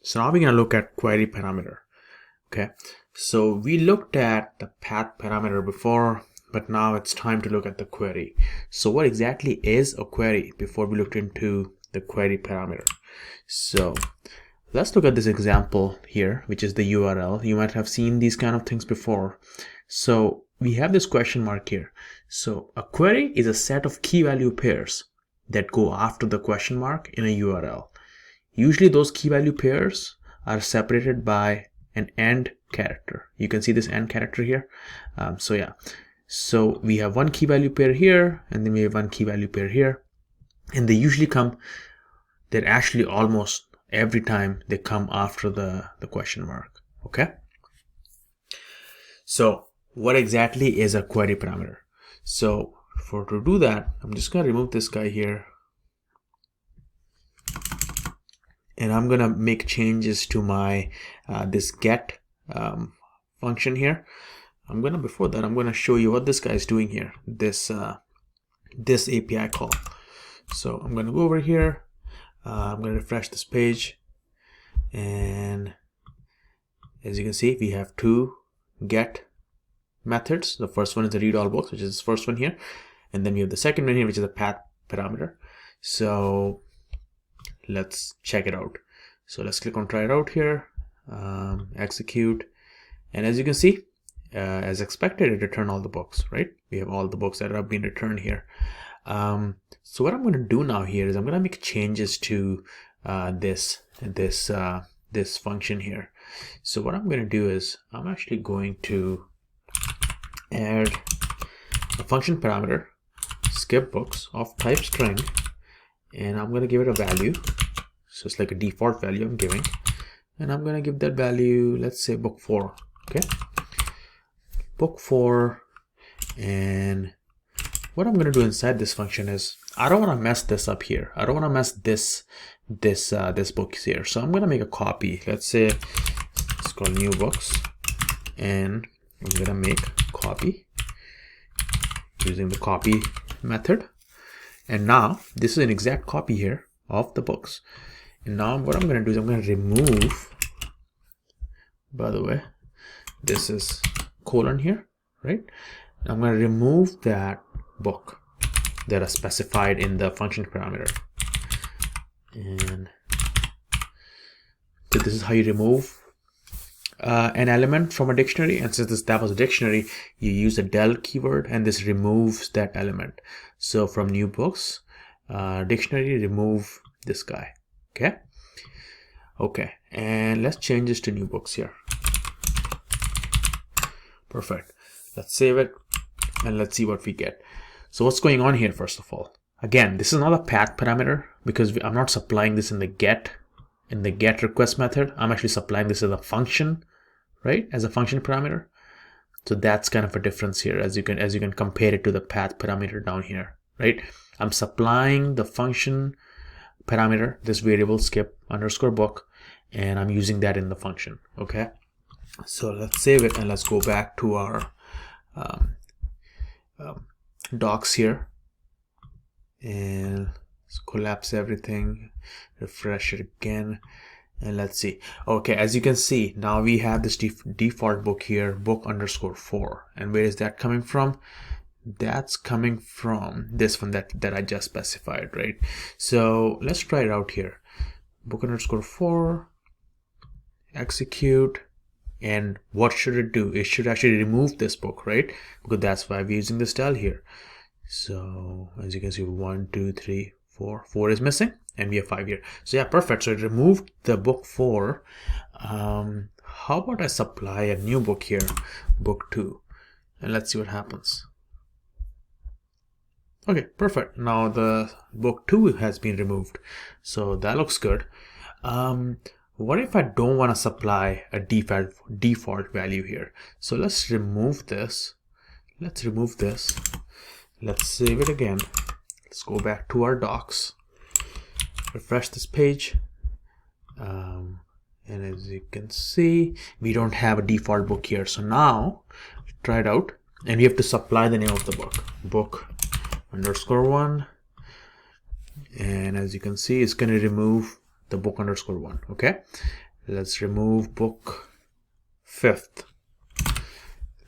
So now we're going to look at query parameter. Okay, so we looked at the path parameter before, but now it's time to look at the query. So what exactly is a query before we looked into the query parameter? So let's look at this example here, which is the URL. You might have seen these kind of things before. So we have this question mark here. So a query is a set of key value pairs that go after the question mark in a URL. Usually those key value pairs are separated by an AND character. You can see this AND character here. So we have one key value pair here, and then we have one key value pair here, and they usually come, they're actually almost every time they come after the question mark. Okay, so what exactly is a query parameter? So to do that, I'm just going to remove this guy here, and I'm going to make changes to my this get function here. Before that, I'm going to show you what this guy is doing here, this API call. So I'm going to go over here, I'm going to refresh this page, and as you can see, we have two get methods. The first one is the read all books, which is this first one here, and then we have the second one here, which is a path parameter. So let's check it out. So let's click on try it out here, execute, and as you can see, as expected, it returned all the books, right? We have all the books that have been returned here. So what I'm going to do now here is I'm going to make changes to this function here. So what I'm going to do is I'm actually going to add a function parameter, skip books of type string, and I'm going to give it a value. So it's like a default value I'm giving, and I'm going to give that value, let's say book 4. Okay, book 4. And what I'm going to do inside this function is I don't want to mess this up here. I don't want to mess this book here. So I'm going to make a copy. Let's say it's called new books, and I'm going to make copy using the copy method. And now this is an exact copy here of the books. And now what I'm going to do is I'm going to remove, by the way, this is colon here, right? I'm going to remove that book that is specified in the function parameter. And so this is how you remove an element from a dictionary. And since that was a dictionary, you use the del keyword, and this removes that element. So from new books dictionary, remove this guy. Okay, and let's change this to new books here. Perfect. Let's save it, and let's see what we get. So what's going on here? First of all, again, this is not a path parameter because I'm not supplying this in the get request method. I'm actually supplying this as a function, right? As a function parameter. So that's kind of a difference here, as you can compare it to the path parameter down here, right? I'm supplying the function parameter, this variable skip underscore book, and I'm using that in the function. Okay, so let's save it, and let's go back to our docs here, and let's collapse everything, refresh it again, and let's see. Okay, as you can see, now we have this default book here, book underscore 4. And where is that coming from? That's coming from this one that I just specified, right? So let's try it out here. Book underscore 4, execute, and what should it do? It should actually remove this book, right? Because that's why we're using this del here. So as you can see, 1, 2, 3, 4. 4 is missing, and we have 5 here. So yeah, perfect. So it removed the book 4. How about I supply a new book here, book 2, and let's see what happens. Okay, perfect. Now the book 2 has been removed, so that looks good. What if I don't want to supply a default value here? So let's remove this. Let's save it again. Let's go back to our docs, refresh this page, and as you can see, we don't have a default book here. So now try it out, and we have to supply the name of the book, book underscore 1, and as you can see, it's going to remove the book underscore 1. Okay, let's remove book 5th.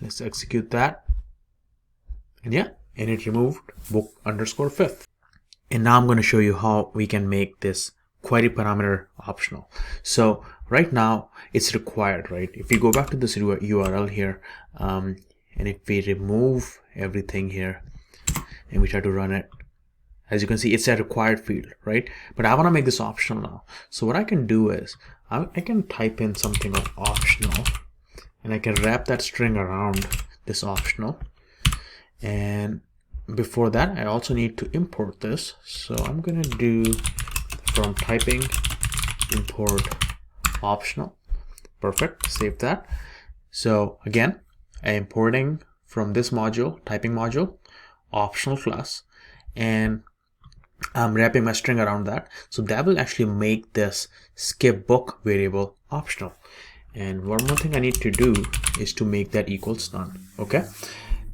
Let's execute that. And yeah, and it removed book underscore 5th. And now I'm going to show you how we can make this query parameter optional. So right now it's required, right? If we go back to this URL here, and if we remove everything here and we try to run it, as you can see, it's a required field, right? But I want to make this optional now. So what I can do is I can type in something like optional, and I can wrap that string around this optional. And before that, I also need to import this. So I'm going to do from typing import optional. Perfect. Save that. So again, I'm importing from this module, typing module, optional class, and I'm wrapping my string around that. So that will actually make this skip book variable optional. And one more thing I need to do is to make that equals none. Okay.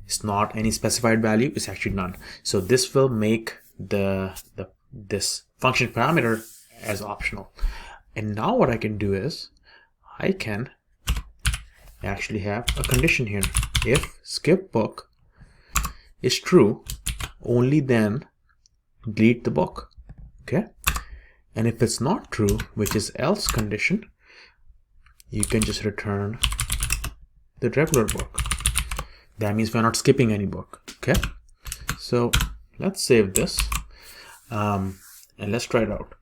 It's not any specified value, it's actually none. So this will make this function parameter as optional. And now what I can do is I can actually have a condition here. If skip book is true, only then delete the book. Okay. And if it's not true, which is else condition, you can just return the regular book. That means we're not skipping any book. Okay. So let's save this and let's try it out.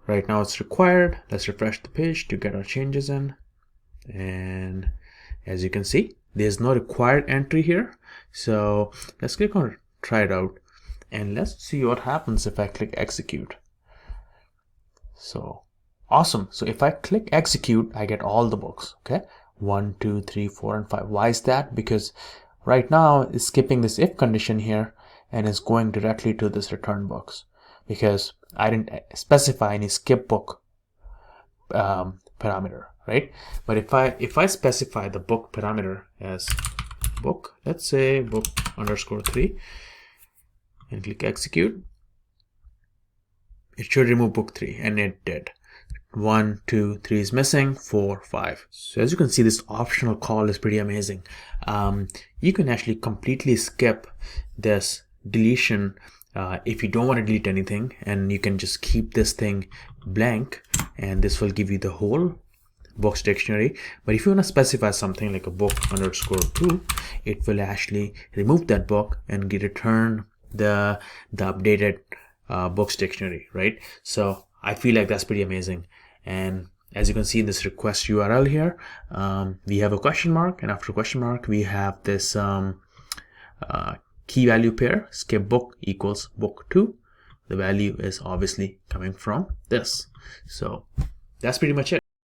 Right now it's required. Let's refresh the page to get our changes in. And as you can see, there's no required entry here. So let's click on try it out and let's see what happens if I click execute. So awesome. So if I click execute, I get all the books. Okay. 1, 2, 3, 4, and 5. Why is that? Because right now it's skipping this if condition here and is going directly to this return box because I didn't specify any skip book parameter, right? But if I specify the book parameter as book, let's say book underscore 3, and click execute, it should remove book 3, and it did. 1, 2, 3 is missing, 4, 5. So as you can see, this optional call is pretty amazing. You can actually completely skip this deletion if you don't want to delete anything, and you can just keep this thing blank, and this will give you the whole books dictionary. But if you want to specify something like a book underscore 2, it will actually remove that book and return the updated books dictionary, right? So I feel like that's pretty amazing. And as you can see in this request URL here, we have a question mark, and after question mark we have this key value pair, skip book equals book 2. The value is obviously coming from this. So that's pretty much it.